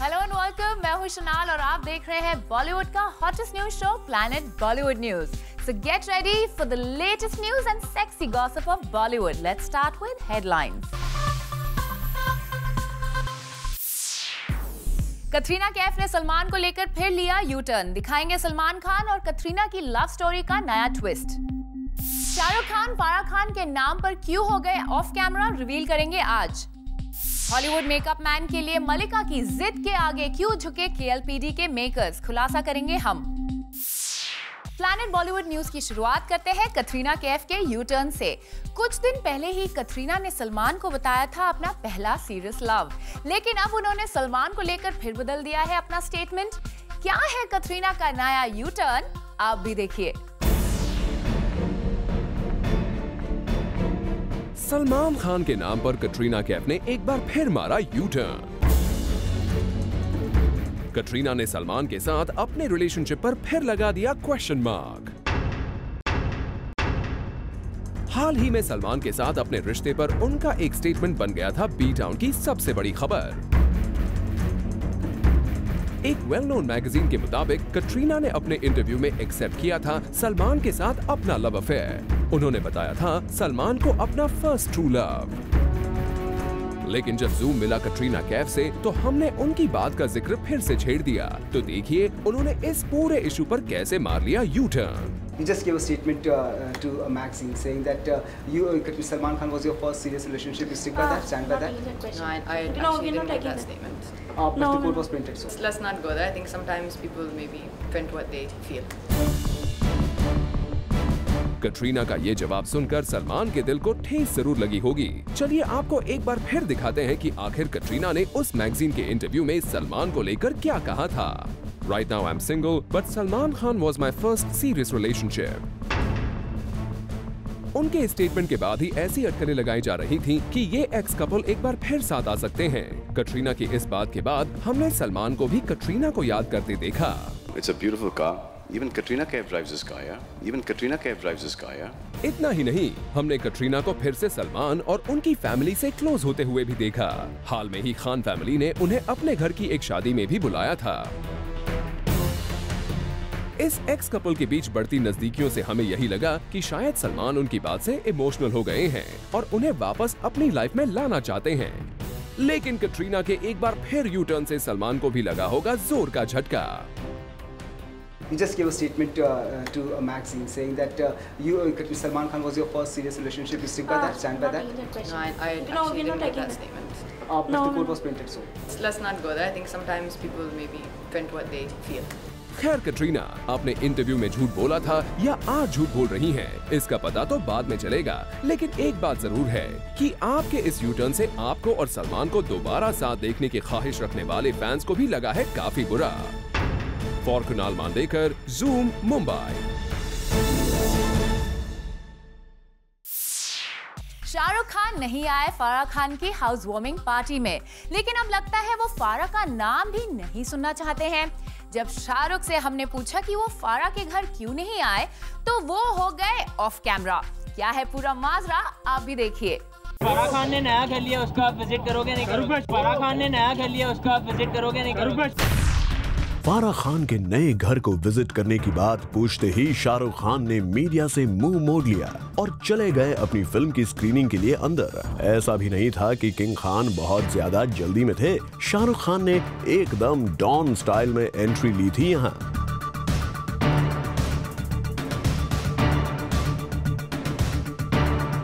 Hello and welcome, मैं हूं Chanel और आप देख रहे हैं बॉलीवुड का hottest news show planet Bollywood news. So get ready for the latest news and sexy gossip of Bollywood. Let's start with headlines. Katrina Kaif ने सलमान को लेकर फिर लिया यू टर्न। दिखाएंगे सलमान खान और कटरीना की लव स्टोरी का नया ट्विस्ट। शाहरुख खान फराह खान के नाम पर क्यों हो गए ऑफ कैमरा, रिवील करेंगे आज। हॉलीवुड मेकअप मैन के लिए मलिका की जिद के आगे क्यों झुके केएलपीडी के मेकर्स, खुलासा करेंगे हम। प्लैनेट बॉलीवुड न्यूज की शुरुआत करते हैं कटरीना कैफ के यू टर्न से। कुछ दिन पहले ही कटरीना ने सलमान को बताया था अपना पहला सीरियस लव, लेकिन अब उन्होंने सलमान को लेकर फिर बदल दिया है अपना स्टेटमेंट। क्या है कटरीना का नया यू टर्न, आप भी देखिए। सलमान खान के नाम पर कटरीना कैफ ने एक बार फिर मारा यू टर्न। कटरीना ने सलमान के साथ अपने रिलेशनशिप पर फिर लगा दिया क्वेश्चन मार्क। हाल ही में सलमान के साथ अपने रिश्ते पर उनका एक स्टेटमेंट बन गया था बी टाउन की सबसे बड़ी खबर। एक वेल नोन मैगजीन के मुताबिक कटरीना ने अपने इंटरव्यू में एक्सेप्ट किया था सलमान के साथ अपना लव अफेयर। उन्होंने बताया था सलमान को अपना फर्स्ट ट्रू लव। लेकिन जब जूम मिला कटरीना कैफ से तो हमने उनकी बात का जिक्र फिर से छेड़ दिया। तो देखिए उन्होंने इस पूरे इशू पर कैसे मार लिया U turn. You just gave a statement to a magazine saying that Salman Khan was your first serious relationship. You stick by that, stand by that? No, I actually didn't make that statement. But the quote was printed, so. Let's not go there. I think sometimes people maybe print what they feel. Katrina का ये जवाब सुनकर सलमान के दिल को ठेस जरूर लगी होगी। चलिए आपको एक बार फिर दिखाते हैं कि आखिर कटरीना ने उस मैगजीन के इंटरव्यू में सलमान को लेकर क्या कहा था। Right now I'm single, but Salman Khan was my first serious relationship. उनके स्टेटमेंट के बाद ही ऐसी अटकलें लगाई जा रही थी कि ये एक्स कपल एक बार फिर साथ आ सकते हैं। कटरीना की इस बात के बाद हमने सलमान को भी कटरीना को याद करते देखा। It's a beautiful car. Even Katrina Kaif drives this car, yeah? Even Katrina Kaif drives this car, yeah? इतना ही नहीं, हमने कटरीना को फिर से सलमान और उनकी फैमिली से क्लोज होते हुए भी देखा। हाल में ही खान फैमिली ने उन्हें अपने घर की एक शादी में भी बुलाया था। इस एक्स कपल के बीच बढ़ती नजदीकियों से हमें यही लगा कि शायद सलमान उनकी बात से इमोशनल हो गए हैं और उन्हें वापस अपनी लाइफ में लाना चाहते हैं। लेकिन कटरीना के एक बार फिर यू टर्न से सलमान को भी लगा होगा जोर का झटका। You just gave a statement to a magazine saying that Salman Khan was your first serious relationship. You stick by that, stand by that? No, I actually didn't make that statement. But the quote was printed, so. Let's not go there. I think sometimes people maybe print what they feel. खैर कटरीना आपने interview में झूठ बोला था या आज झूठ बोल रही हैं, इसका पता तो बाद में चलेगा। लेकिन एक बात जरूर है कि आपके इस यू टर्न से आपको और सलमान को दोबारा साथ देखने की ख्वाहिश रखने वाले फैंस को भी लगा है काफी बुरा। For Kunal Mandekar, Zoom, Mumbai. शाहरुख खान नहीं आए फराह खान की हाउस वार्मिंग पार्टी में, लेकिन अब लगता है वो फारा का नाम भी नहीं सुनना चाहते हैं। जब शाहरुख से हमने पूछा कि वो फारा के घर क्यों नहीं आए, तो वो हो गए ऑफ कैमरा। क्या है पूरा माजरा, आप भी देखिए। फराह खान ने नया घर लिया, उसका आप विजिट करोगे नहीं करोगे? फराह खान ने नया घर लिया, उसका आप विजिट करोगे नहीं करोगे? फराह खान के नए घर को विजिट करने की बात पूछते ही शाहरुख खान ने मीडिया से मुंह मोड़ लिया और चले गए अपनी फिल्म की स्क्रीनिंग के लिए अंदर। ऐसा भी नहीं था कि किंग खान बहुत ज्यादा जल्दी में थे। शाहरुख खान ने एकदम डॉन स्टाइल में एंट्री ली थी यहाँ।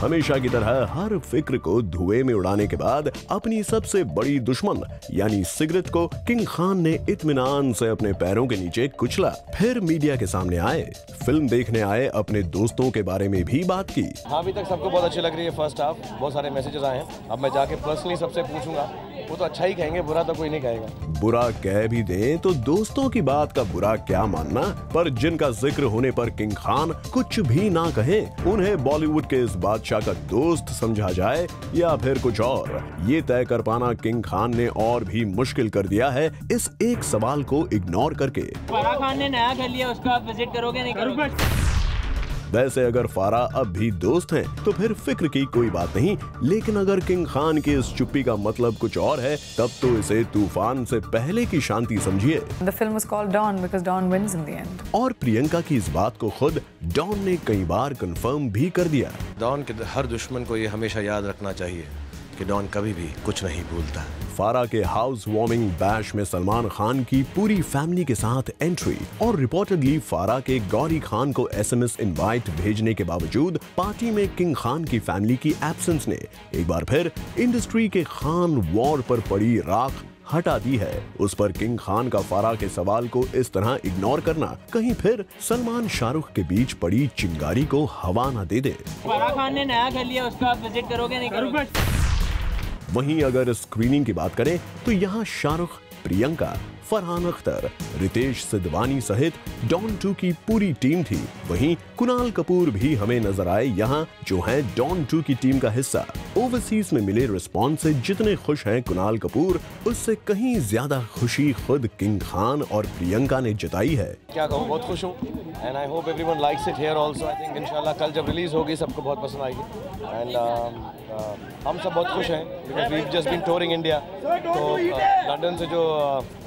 हमेशा की तरह हर फिक्र को धुएं में उड़ाने के बाद अपनी सबसे बड़ी दुश्मन यानी सिगरेट को किंग खान ने इत्मीनान से अपने पैरों के नीचे कुचला। फिर मीडिया के सामने आए, फिल्म देखने आए, अपने दोस्तों के बारे में भी बात की। हाँ, अभी तक सबको बहुत अच्छी लग रही है फर्स्ट हाफ, बहुत सारे मैसेजेस आए हैं। अब मैं जाके पर्सनली सबसे पूछूंगा, वो तो अच्छा ही कहेंगे, बुरा तो कोई नहीं कहेगा। बुरा कह भी दें तो दोस्तों की बात का बुरा क्या मानना, पर जिनका जिक्र होने पर किंग खान कुछ भी ना कहे, उन्हें बॉलीवुड के इस बादशाह का दोस्त समझा जाए या फिर कुछ और, ये तय कर पाना किंग खान ने और भी मुश्किल कर दिया है इस एक सवाल को इग्नोर करके। फराह खान ने नया घर लिया, उसका आप विजिट करोगे नहीं करोगे? वैसे अगर फारा अब भी दोस्त हैं, तो फिर फिक्र की कोई बात नहीं, लेकिन अगर किंग खान की इस चुप्पी का मतलब कुछ और है, तब तो इसे तूफान से पहले की शांति समझिए। The film was called Dawn because Dawn wins in the end. और प्रियंका की इस बात को खुद डॉन ने कई बार कंफर्म भी कर दिया। डॉन के हर दुश्मन को ये हमेशा याद रखना चाहिए कि डॉन कभी भी कुछ नहीं भूलता। फारा के हाउस वार्मिंग बैश में सलमान खान की पूरी फैमिली के साथ एंट्री, और रिपोर्टेडली फारा के गौरी खान को SMS इनवाइट भेजने के बावजूद पार्टी में किंग खान की फैमिली की एब्सेंस ने एक बार फिर इंडस्ट्री के खान वॉर पर पड़ी राख हटा दी है। उस पर किंग खान का फारा के सवाल को इस तरह इग्नोर करना कहीं फिर सलमान शाहरुख के बीच पड़ी चिंगारी को हवा न दे दे। फारा खान ने नया घर लिया, उसका आप विजिट करोगे नहीं करोगे? वहीं अगर स्क्रीनिंग की बात करें तो यहाँ शाहरुख, प्रियंका, फरहान अख्तर, रितेश सिद्धवानी सहित डॉन 2 की पूरी टीम थी। वहीं कुणाल कपूर भी हमें नजर आए यहाँ, जो हैं डॉन 2 की टीम का हिस्सा। ओवरसीज में मिले रिस्पॉन्स से जितने खुश हैं कुणाल कपूर, उससे कहीं ज्यादा खुशी खुद किंग खान और प्रियंका ने जताई है। क्या कहूँ, बहुत खुश हूँ and I hope everyone likes it here also. I think इंशाल्लाह कल जब रिलीज होगी सबको बहुत पसंद आएगी एंड हम सब बहुत खुश हैं because we have just been touring India. तो लंदन से जो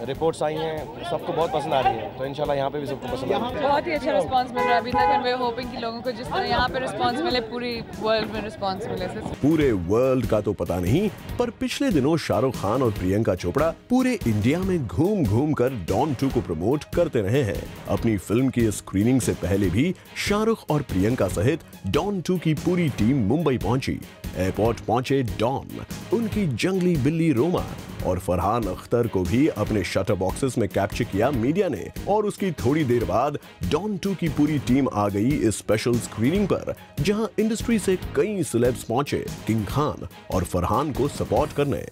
रिपोर्ट्स आई हैं सबको बहुत पसंद आ रही है, तो इंशाल्लाह यहाँ पे भी सबको पसंद आएगी। बहुत ही अच्छा रिस्पांस मिल रहा है अभी तक एंड वी आर होपिंग कि लोगों को जिस तरह यहाँ पे रिस्पांस मिले पूरी वर्ल्ड में रिस्पांस मिले। पूरे वर्ल्ड का तो पता नहीं, पर पिछले दिनों शाहरुख खान और प्रियंका चोपड़ा पूरे इंडिया में घूम घूम कर डॉन 2 को प्रमोट करते रहे हैं। अपनी फिल्म की स्क्रीनिंग से पहले भी शाहरुख और प्रियंका सहित डॉन 2 की पूरी टीम मुंबई पहुंची। एयरपोर्ट पहुंचे डॉन, उनकी जंगली बिल्ली रोमा और फरहान अख्तर को भी अपने शटर बॉक्सेस में कैप्चर किया मीडिया ने। और उसकी थोड़ी देर बाद डॉन 2 की पूरी टीम आ गई इस स्पेशल स्क्रीनिंग पर, जहां इंडस्ट्री से कई सेलेब्स पहुंचे किंग खान और फरहान को सपोर्ट करने।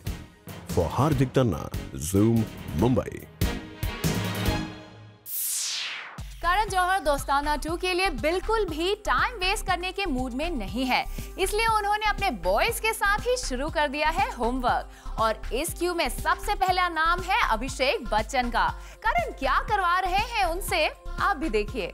For Hardik Tanna, zoom, Mumbai. Karan Johar दोस्ताना 2 के लिए बिल्कुल भी टाइम वेस्ट करने के मूड में नहीं है, इसलिए उन्होंने अपने बॉयज के साथ ही शुरू कर दिया है होमवर्क। और इस क्यू में सबसे पहला नाम है अभिषेक बच्चन का। करण क्या करवा रहे हैं उनसे, आप भी देखिए।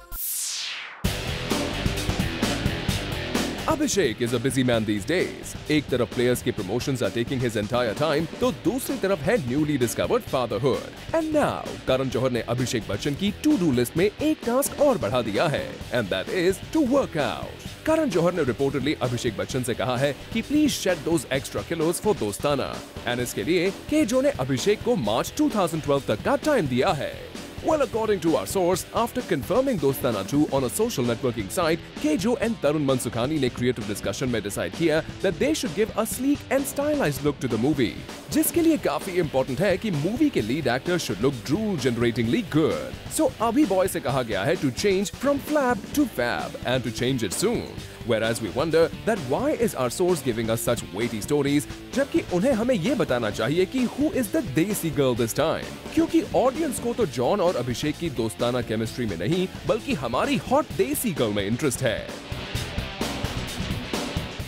Abhishek is a busy man these days. एक तरफ players के promotions are taking his entire time, तो दूसरी तरफ है newly discovered fatherhood. And now, Karan Johar ने अभिषेक बच्चन की to-do list में एक टास्क और बढ़ा दिया है, and that is to work out. Karan Johar ने रिपोर्टेडली अभिषेक बच्चन से कहा है कि please shade those extra kilos for दोस्ताना, एंड इसके लिए केजो ने अभिषेक को मार्च 2012 तक का टाइम दिया है। Well, according to our source, after confirming Dostana 2 on a social networking site, Kejo and Tarun Mansukhani ने creative discussion में decide किया that they should give a sleek and stylized look to the movie, जिसके लिए काफी important है कि movie के lead actor should look drool-generatingly good. So अभी boy से कहा गया है to change from flab to fab and to change it soon. Whereas we wonder that why is our source giving us such weighty stories, जबकि उन्हें हमें ये बताना चाहिए कि who is the desi girl this time, क्योंकि audience को तो जॉन और अभिषेक की दोस्ताना केमिस्ट्री में नहीं बल्कि हमारी हॉट देसी गर्ल में इंटरेस्ट है।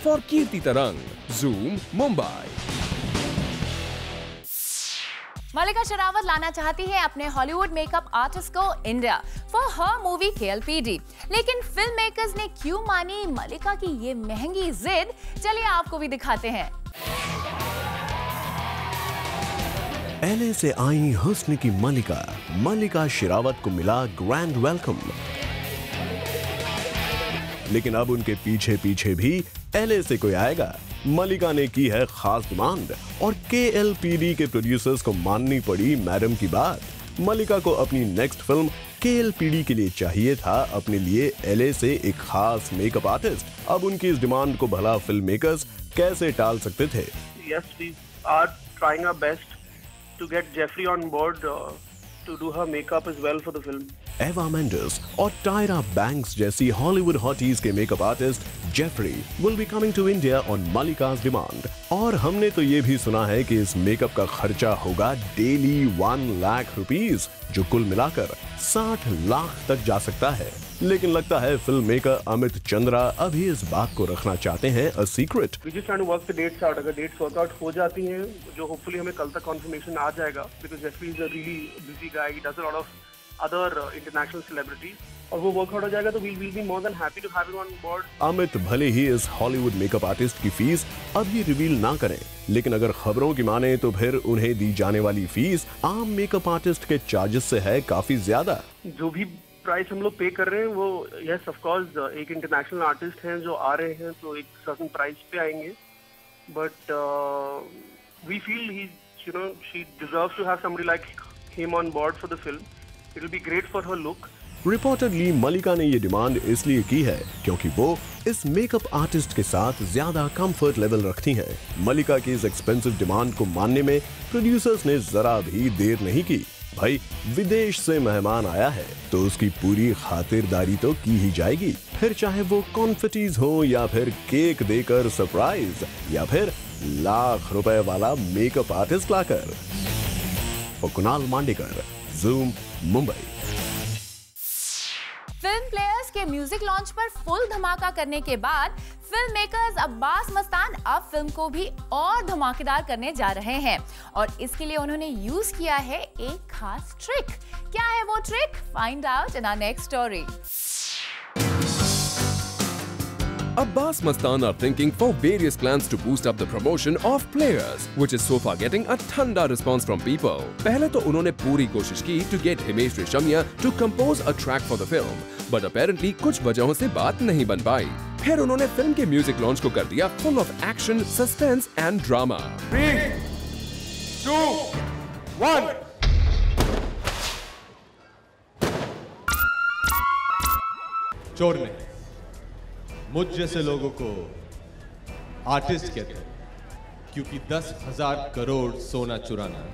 फॉर कीर्ति तरंग, ज़ूम, मुंबई। मल्लिका शेरावत लाना चाहती है अपने हॉलीवुड मेकअप आर्टिस्ट को India for her movie KLPD, लेकिन फिल्म मेकर्स ने क्यों मानी मल्लिका की ये महंगी जिद, चलिए आपको भी दिखाते हैं। LA से आई हुस्न की मल्लिका शेरावत को मिला ग्रैंड वेलकम, लेकिन अब उनके पीछे पीछे भी LA से कोई आएगा। मल्लिका ने की है खास डिमांड और KLPD के प्रोड्यूसर्स को माननी पड़ी मैडम की बात। मल्लिका को अपनी नेक्स्ट फिल्म KLPD के लिए चाहिए था अपने लिए LA से एक खास मेकअप आर्टिस्ट। अब उनकी इस डिमांड को भला फिल्म मेकर्स कैसे टाल सकते थे? Yes, we are trying our best to get Jeffrey on board to do her makeup as well for the film. Eva Mendes और टायरा बैंक्स जैसी हॉलीवुड हॉटीज के makeup artist Jeffrey will be coming to India on Mallika's demand. और हमने तो ये भी सुना है कि इस मेकअप का खर्चा होगा डेली 1 लाख रुपीस, जो कुल मिलाकर 60 लाख तक जा सकता है। लेकिन लगता है फिल्म मेकर अमित चंद्रा अभी इस बात को रखना चाहते हैं a secret. We just trying to work the dates out. अगर dates work out हो जाती हैं, जो होपफुली हमें कल तक confirmation आ जाएगा, because Jeffrey is a really busy guy. He does a lot of other international celebrities. और वो वर्कआउट हो जाएगा तो we'll be more than happy to have him on board. Amit भले ही इस हॉलीवुड मेकअप आर्टिस्ट की फीस अभी रिवील ना करें, लेकिन अगर खबरों की माने तो फिर उन्हें दी जाने वाली फीस आम मेकअप आर्टिस्ट के चार्जेस से है काफी ज्यादा। जो भी प्राइस हम लोग पे कर रहे हैं वो यस ऑफ कोर्स एक इंटरनेशनल आर्टिस्ट हैं जो आ रहे हैं तो एक सर्टेन प्राइस पे आएंगे, but we feel he you know she deserves to have somebody like him on board for the film. It will be great for her look. Reportedly Mallika ने ये डिमांड इसलिए की है क्योंकि वो इस मेकअप आर्टिस्ट के साथ ज्यादा कंफर्ट लेवल रखती हैं। मलिका की इस एक्सपेंसिव डिमांड को मानने में प्रोड्यूसर्स ने जरा भी देर नहीं की। भाई विदेश से मेहमान आया है तो उसकी पूरी खातिरदारी तो की ही जाएगी, फिर चाहे वो कॉन्फिटीज हो या फिर केक देकर सरप्राइज या फिर लाख रुपए वाला मेकअप आर्टिस्ट लाकर। Kunal Mandekar, Zoom, Mumbai. Film players के म्यूजिक लॉन्च पर फुल धमाका करने के बाद फिल्म मेकर्स अब्बास मस्तान अब फिल्म को भी और धमाकेदार करने जा रहे हैं और इसके लिए उन्होंने यूज किया है एक खास ट्रिक। क्या है वो trick? Find out in our next story. Abbas Mastan are thinking for various plans to boost up the promotion of Players, which is so far getting a thanda response from people. पहले तो उन्होंने पूरी कोशिश की to get Himesh Reshammiya to compose a track for the film, but apparently कुछ वजहों से बात नहीं बन पाई। फिर उन्होंने फिल्म के म्यूजिक लॉन्च को कर दिया full of action, suspense and drama. 3, 2, 1. चोर ने मुझ जैसे लोगों को आर्टिस्ट कहते हैं क्योंकि 10,000 करोड़ सोना चुराना,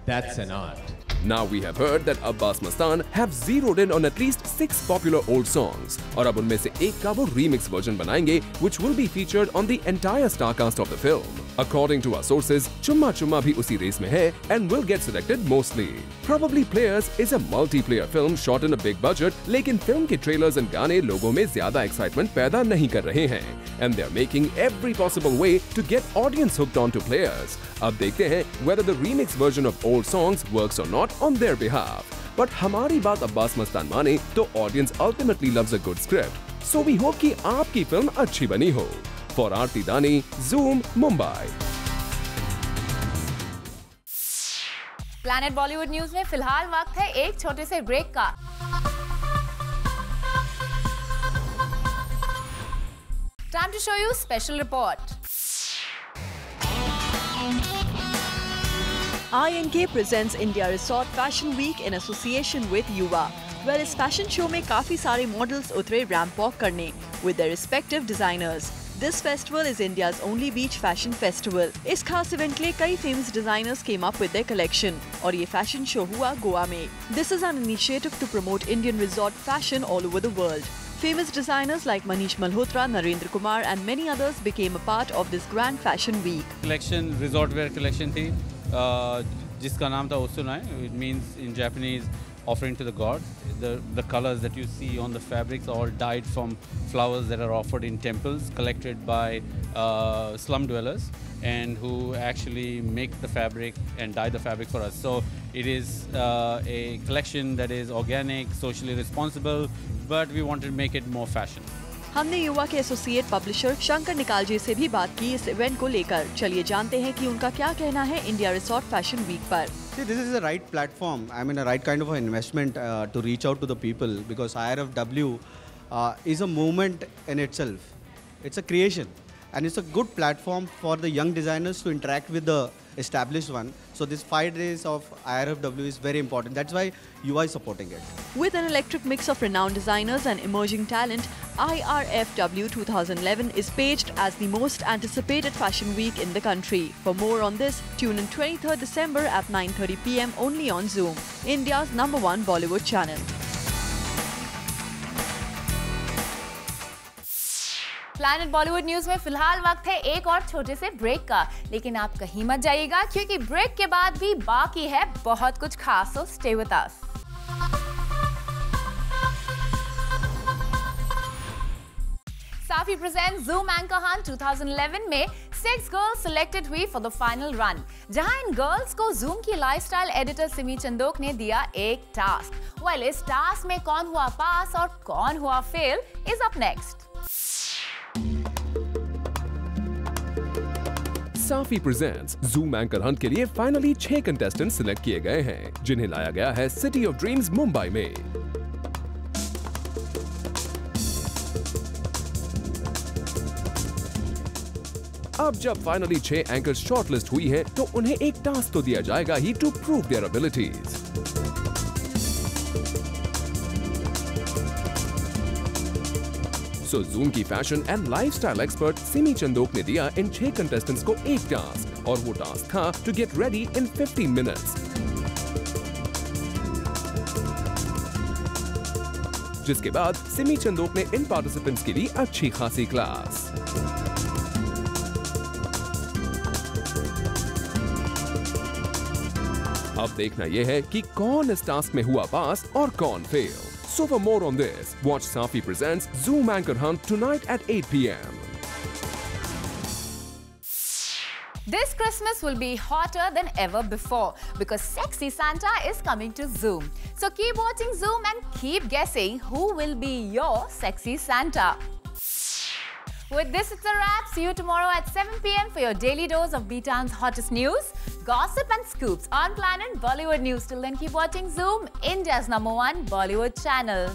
that's an art. Now we have heard that Abbas Mastan have zeroed in on at least 6 popular old songs और अब उनमें से एक का वो remix version बनाएंगे which will be featured on the entire star cast of the film. According to our sources, Chumma Chumma भी उसी रेस में है and will get selected mostly. Probably Players is a multiplayer film shot in a big budget, लेकिन film के trailers and गाने लोगों में ज्यादा excitement पैदा नहीं कर रहे हैं and they are making every possible way to get audience hooked onto Players. अब देखते हैं whether the remix version of old songs works or not on their behalf. But हमारी बात अब्बास मस्तान माने तो audience ultimately loves a good script. So we hope कि आपकी film अच्छी बनी हो. For Aarti Dani, Zoom, Mumbai. Planet Bollywood news में फिलहाल वक्त है एक छोटे से ब्रेक का। Time to show you special report. INK presents India Resort Fashion Week in association with Yuva. Well, इस फैशन शो में काफी सारे मॉडल्स उतरे रैंप वॉक करने with their respective designers. This festival is India's only beach fashion festival. इस खास event के लिए कई famous designers came up with their collection और ये फैशन शो हुआ गोवा में. This is an initiative to promote Indian resort fashion all over the world. Famous designers like Manish Malhotra, Narendra Kumar and many others became a part of this grand fashion week. Collection resort wear collection थी जिसका नाम था Osunai. It means in Japanese offering to the gods. The colors that you see on the fabrics are all dyed from flowers that are offered in temples, collected by slum dwellers, and who actually make the fabric and dye the fabric for us. So it is a collection that is organic, socially responsible, but we wanted to make it more fashion. हमने युवा के associate publisher Shankar Nikalje से भी बात की इस event को लेकर। चलिए जानते हैं कि उनका क्या कहना है इंडिया रिसोर्ट फैशन वीक पर। See, this is the right platform. I mean, a right kind of an investment to reach out to the people because IRFW is a movement in itself. It's a creation, and it's a good platform for the young designers to interact with the established one. So this 5 days of IRFW is very important. That's why UI is supporting it. With an eclectic mix of renowned designers and emerging talent, IRFW 2011 is paged as the most anticipated fashion week in the country. For more on this, tune in 23rd December at 9:30 p.m. only on Zoom, India's #1 Bollywood channel. Planet Bollywood news में फिलहाल वक्त है एक और छोटे से break का, लेकिन आप कहीं मत जाइएगा क्योंकि ब्रेक के बाद भी बाकी है बहुत कुछ खास, so stay with us. Safi present Zoom Anchor Hunt 2011 में 6 girls selected हुई for the final run, जहां इन girls को Zoom की lifestyle editor सिमी चंदोक ने दिया एक टास्क. Well, इस टास्क में कौन हुआ पास और कौन हुआ fail is up next. Safi presents Zoom anchor Hunt के लिए फाइनली 6 कंटेस्टेंट सिलेक्ट किए गए हैं, जिन्हें लाया गया है सिटी ऑफ ड्रीम्स मुंबई में. अब जब फाइनली 6 एंकर्स शॉर्टलिस्ट हुई हैं, तो उन्हें एक टास्क तो दिया जाएगा ही to prove their abilities. So Zoom की fashion and lifestyle expert Simi Chandok ने दिया इन 6 कंटेस्टेंट्स को एक टास्क, और वो टास्क था to get ready in 15 minutes. जिसके बाद सिमी चंदोक ने इन पार्टिसिपेंट्स के लिए अच्छी खासी क्लास. अब देखना यह है कि कौन इस टास्क में हुआ पास और कौन fail. So for more on this, watch Safi presents Zoom Anchor Hunt tonight at 8 p.m. This Christmas will be hotter than ever before because Sexy Santa is coming to Zoom. So keep watching Zoom and keep guessing who will be your Sexy Santa. With this, it's a wrap. See you tomorrow at 7 p.m. for your daily dose of B-Town's hottest news, gossip and scoops on Planet Bollywood News. Till then, keep watching Zoom, India's #1 Bollywood channel.